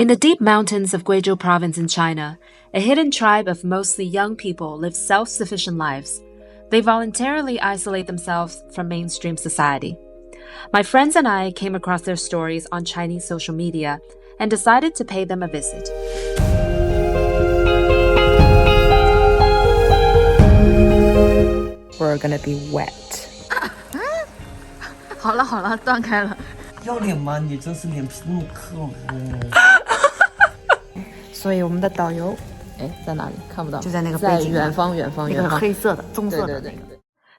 In the deep mountains of Guizhou province in China, a hidden tribe of mostly young people live self-sufficient lives. They voluntarily isolate themselves from mainstream society. My friends and I came across their stories on Chinese social media and decided to pay them a visit. We're gonna be wet. 好了好了，断开了。要脸吗？你真是脸皮那么厚。所以我们的导游，在哪里？看不到，就在那个在背景远方，那个黑色的、棕色的那个。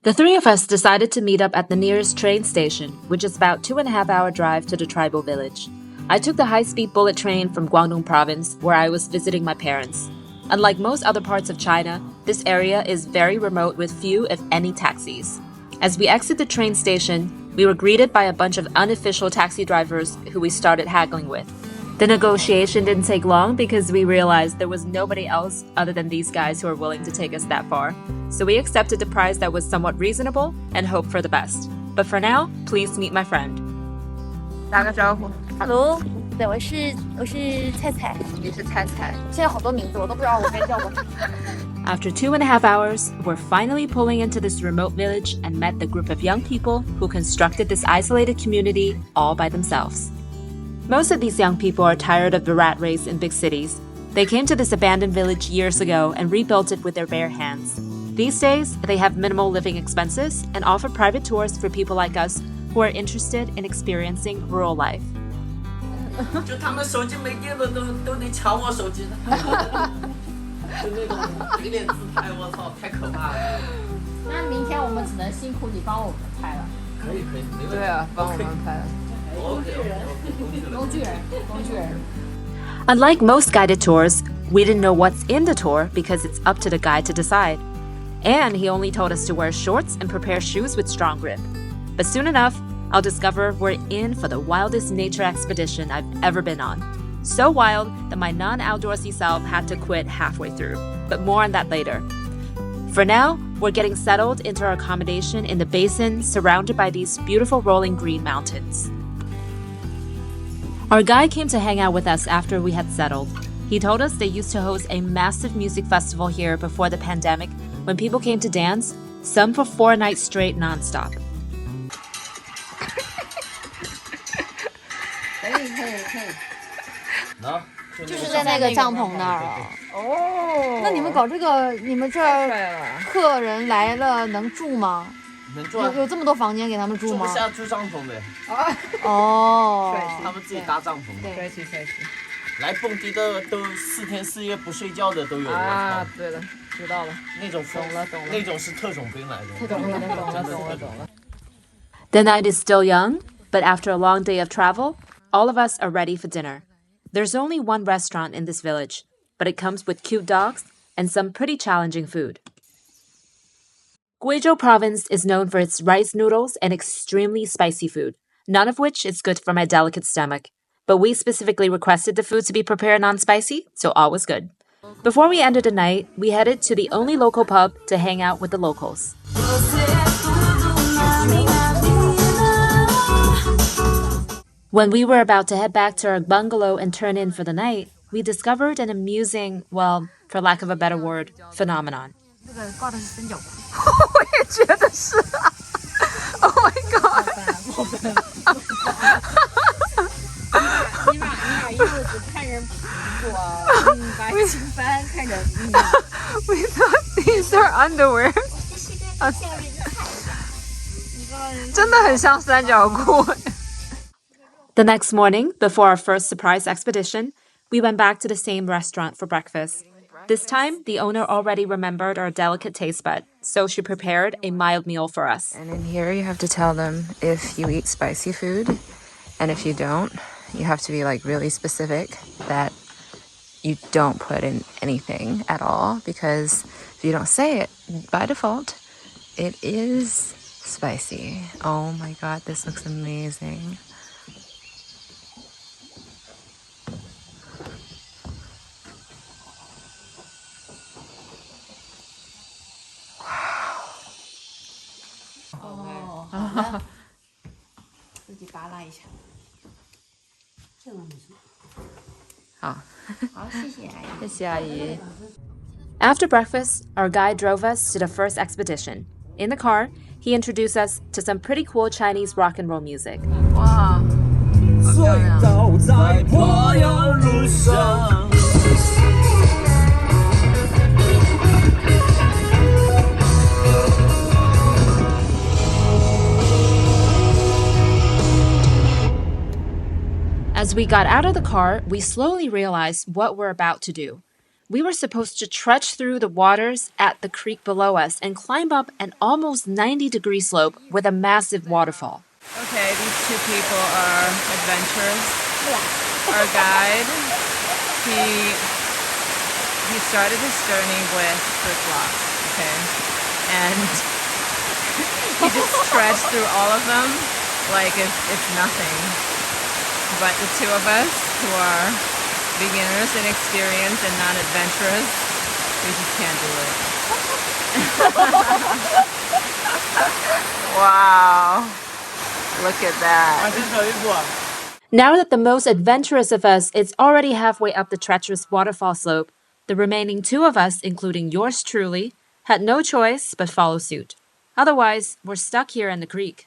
The three of us decided to meet up at the nearest train station, which is about 2.5-hour drive to the tribal village. I took the high-speed bullet train from Guangdong province, where I was visiting my parents. Unlike most other parts of China, this area is very remote with few, if any, taxis. As we exit the train station, we were greeted by a bunch of unofficial taxi drivers who we started haggling with. The negotiation didn't take long because we realized there was nobody else other than these guys who were willing to take us that far. So we accepted the price that was somewhat reasonable and hoped for the best. But for now, please meet my friend. 打个招呼 Hello， 对，我是菜菜，你是菜菜。现在好多名字我都不知道我被叫过。After 2.5 hours, we're finally pulling into this remote village and met the group of young people who constructed this isolated community all by themselves. Most of these young people are tired of the rat race in big cities. They came to this abandoned village years ago and rebuilt it with their bare hands. These days, they have minimal living expenses and offer private tours for people like us who are interested in experiencing rural life. 就他们手机没电了，都得抢我手机的。就那种给脸自拍，我操，太可怕了。那明天我们只能辛苦你帮我们拍了。可以，没问题。对啊，帮我们拍。工具人。Unlike most guided tours, we didn't know what's in the tour because it's up to the guide to decide. And he only told us to wear shorts and prepare shoes with strong grip. But soon enough, I'll discover we're in for the wildest nature expedition I've ever been on. So wild that my non-outdoorsy self had to quit halfway through. But more on that later. For now, we're getting settled into our accommodation in the basin surrounded by these beautiful rolling green mountains. Our guide came to hang out with us after we had settled. He told us they used to host a massive music festival here before the pandemic when people came to dance, some for 4 nights straight nonstop. 可以。就是在那个帐篷那儿啊。哦。那你们搞这个，你们这儿客人来了能住吗？能住啊？有这么多房间给他们住吗？住不下住帐篷呗。哦。他们自己搭帐篷。帅气。来蹦迪的都4天4夜不睡觉的都有。啊，对了，知道了。那种懂了。那种是特种兵来的。懂了。 The night is still young, but after a long day of travel, all of us are ready for dinner. There's only one restaurant in this village, but it comes with cute dogs and some pretty challenging food. Guizhou province is known for its rice noodles and extremely spicy food, none of which is good for my delicate stomach. But we specifically requested the food to be prepared non-spicy, so all was good. Before we ended the night, we headed to the only local pub to hang out with the locals. When we were about to head back to our bungalow and turn in for the night, we discovered an amusing, well, for lack of a better word, phenomenon. 这个挂的是三角裤。我也觉得是。Oh my god！ 你把衣服只看着屁股啊，把裙翻看着。We thought these are underwear. 真的很像三角裤。 The next morning, before our first surprise expedition, we went back to the same restaurant for breakfast. This time, the owner already remembered our delicate taste bud, so she prepared a mild meal for us. And in here, you have to tell them if you eat spicy food, and if you don't, you have to be like really specific that you don't put in anything at all, because if you don't say it by default, it is spicy. Oh my god, this looks amazing. Wow. 自己扒拉一下。这个没事。好，谢谢阿姨。After breakfast, our guide drove us to the first expedition. In the car, he introduced us to some pretty cool Chinese rock and roll music. 哇，好漂亮。走在破晓路上。As we got out of the car, we slowly realized what we're about to do. We were supposed to trudge through the waters at the creek below us and climb up an almost 90-degree slope with a massive waterfall. Okay, these two people are adventurous. Our guide, he started his journey with flip-flops, okay? And he just trudged through all of them like it's nothing. But the two of us who are beginners in experience and non-adventurous, we just can't do it. Wow. Look at that. Now that the most adventurous of us is already halfway up the treacherous waterfall slope, the remaining two of us, including yours truly, had no choice but follow suit. Otherwise, we're stuck here in the creek.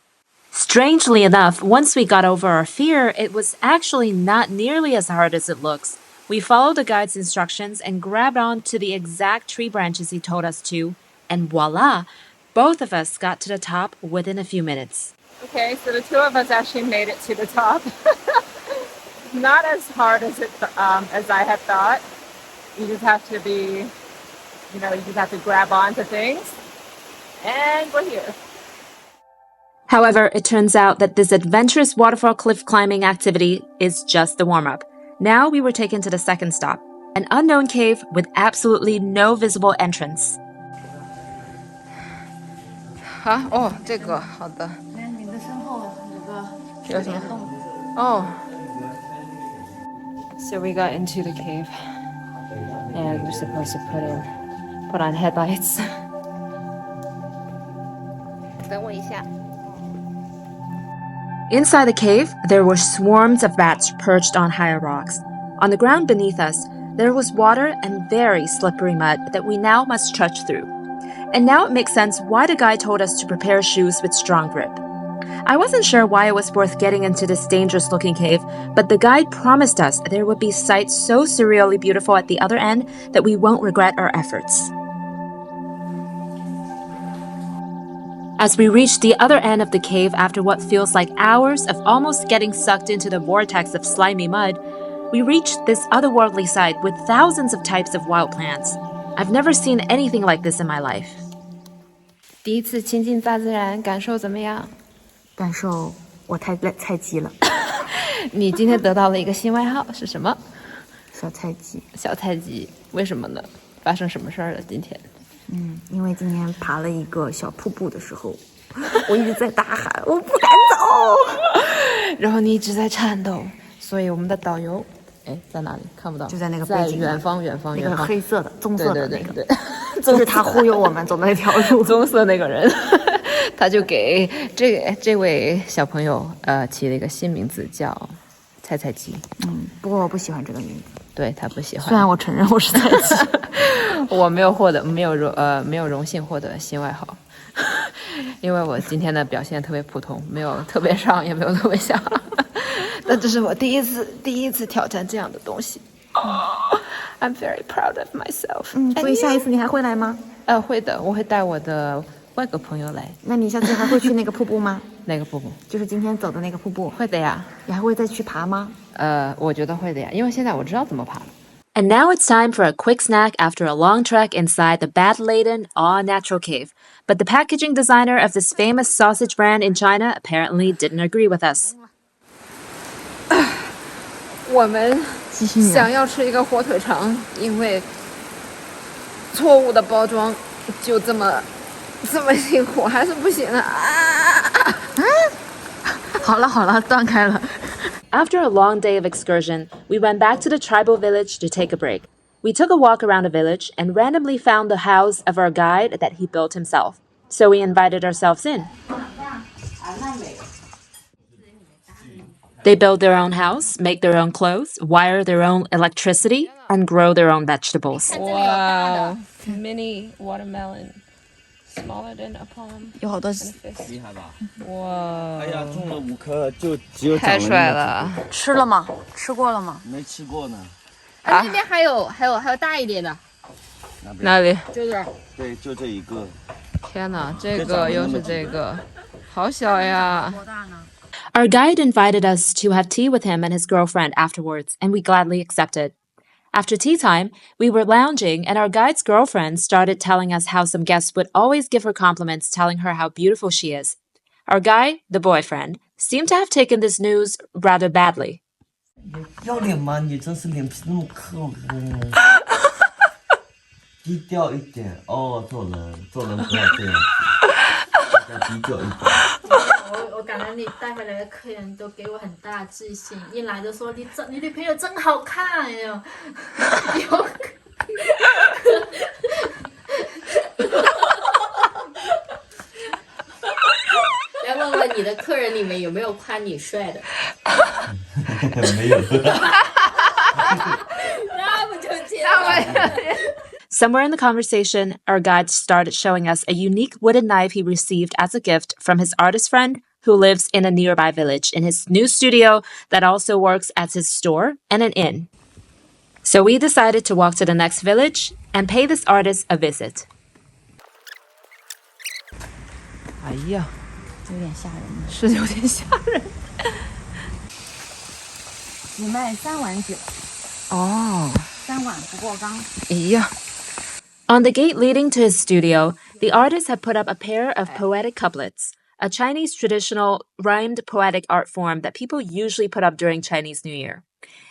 Strangely enough, once we got over our fear, it was actually not nearly as hard as it looks. We followed the guide's instructions and grabbed on to the exact tree branches he told us to, and voila, both of us got to the top within a few minutes. Okay, so the two of us actually made it to the top. Not as hard as I had thought. You just have to be, you just have to grab onto things. And we're here. However, it turns out that this adventurous waterfall cliff climbing activity is just the warm-up. Now we were taken to the second stop, an unknown cave with absolutely no visible entrance. 啊，哦，这个好的。你的身后有什么？哦。So we got into the cave, and we're supposed to put on headlights. 等我一下。 Inside the cave, there were swarms of bats perched on higher rocks. On the ground beneath us, there was water and very slippery mud that we now must trudge through. And now it makes sense why the guy told us to prepare shoes with strong grip. I wasn't sure why it was worth getting into this dangerous-looking cave, but the guide promised us there would be sights so surreally beautiful at the other end that we won't regret our efforts. As we reach the other end of the cave after what feels like hours of almost getting sucked into the vortex of slimy mud, we reach this otherworldly site with thousands of types of wild plants. I've never seen anything like this in my life. 第一次亲近大自然，感受怎么样？感受我太鸡了，你今天得到了一个新外号是什么？小菜鸡。小菜鸡。为什么呢？发生什么事儿了？今天？因为今天爬了一个小瀑布的时候，我一直在大喊，我不敢走。然后你一直在颤抖，所以我们的导游，在哪里？看不到，就在那个背景，在远方，那个黑色的、棕色的那个，对，就是他忽悠我们走那条路。棕色那个人，他就给这位小朋友起了一个新名字，叫菜菜鸡。不过我不喜欢这个名字。对，他不喜欢。虽然我承认我是菜鸡，我没有荣幸获得新外号，因为我今天的表现特别普通，没有特别上，也没有特别下。但这是我第一次挑战这样的东西。I'm very proud of myself。所以下一次你还会来吗？会的，我会带我的外国朋友来。那你下次还会去那个瀑布吗？哪个瀑布？就是今天走的那个瀑布。会的呀。你还会再去爬吗？我觉得会的呀，因为现在我知道怎么爬了。And now it's time for a quick snack after a long trek inside the bat-laden, all-natural cave. But the packaging designer of this famous sausage brand in China apparently didn't agree with us. 我们想要吃一个火腿肠，因为错误的包装，就这么辛苦，还是不行啊！好了，断开了。After a long day of excursion, we went back to the tribal village to take a break. We took a walk around the village and randomly found the house of our guide that he built himself. So we invited ourselves in. They build their own house, make their own clothes, wire their own electricity, and grow their own vegetables. Wow, mini watermelon, smaller than a palm. 有好多厉害吧？哇，哎呀，种了5颗，就只有长太了帅了！吃了吗？吃过了吗？没吃过呢。啊，那边还有大一点的，哪里？就这儿。对，就这一个。天哪，这个又是这个，好小呀！ Our guide invited us to have tea with him and his girlfriend afterwards, and we gladly accepted. After tea time, we were lounging, and our guide's girlfriend started telling us how some guests would always give her compliments, telling her how beautiful she is. Our guy, the boyfriend, seemed to have taken this news rather badly. 要脸吗？你真是脸皮那么厚，低调一点哦，做人不要这样子，要低调一点。我感觉你带回来的客人都给我很大的自信，一来就说你女朋友真好看哟，来问问你的客人里面有没有夸你帅的？没有。那不就结了？ Somewhere in the conversation, our guide started showing us a unique wooden knife he received as a gift from his artist friend who lives in a nearby village in his new studio that also works as his store and an inn. So we decided to walk to the next village and pay this artist a visit. 哎呀，有点吓人。是有点吓人。只卖3碗酒哦， ，3碗不过缸。哎呀， On the gate leading to his studio, the artist had put up a pair of poetic couplets, a Chinese traditional rhymed poetic art form that people usually put up during Chinese New Year.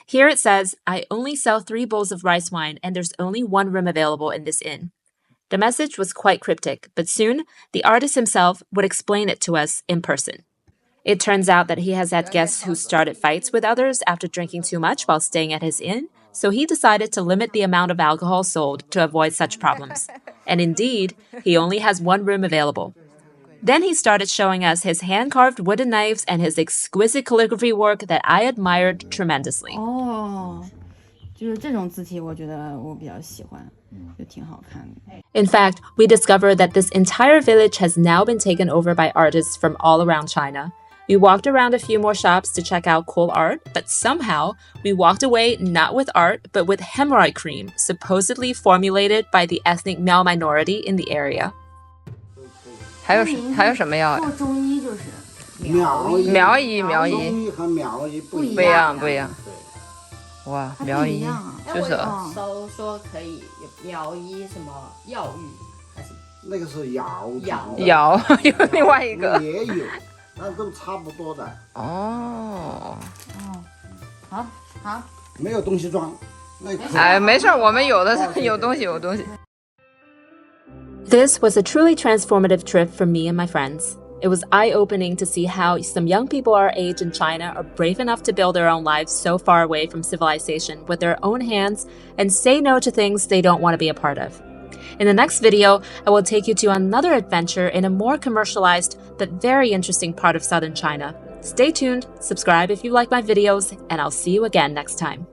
Here it says, "I only sell 3 bowls of rice wine and there's only 1 room available in this inn." The message was quite cryptic, but soon the artist himself would explain it to us in person. It turns out that he has had guests who started fights with others after drinking too much while staying at his inn, so he decided to limit the amount of alcohol sold to avoid such problems. And indeed, he only has 1 room available. Then he started showing us his hand-carved wooden knives and his exquisite calligraphy work that I admired tremendously. 哦，就是这种字体，我觉得我比较喜欢，就挺好看的。 In fact, we discovered that this entire village has now been taken over by artists from all around China. We walked around a few more shops to check out cool art, but somehow we walked away not with art, but with hemorrhoid cream, supposedly formulated by the ethnic Miao minority in the area. 还有什么药呀？做中医就是苗医中医和苗医不一不一样，样，不一样。哇，它苗医不一样啊。就是搜说可以有苗医什么药浴还是那个是瑶瑶，有另外一个也有，那都差不多的，哦。好，好。没有东西装。那可哎，没事儿，我们有的有东西，有东西。 This was a truly transformative trip for me and my friends. It was eye-opening to see how some young people our age in China are brave enough to build their own lives so far away from civilization with their own hands and say no to things they don't want to be a part of. In the next video, I will take you to another adventure in a more commercialized but very interesting part of southern China. Stay tuned, subscribe if you like my videos, and I'll see you again next time.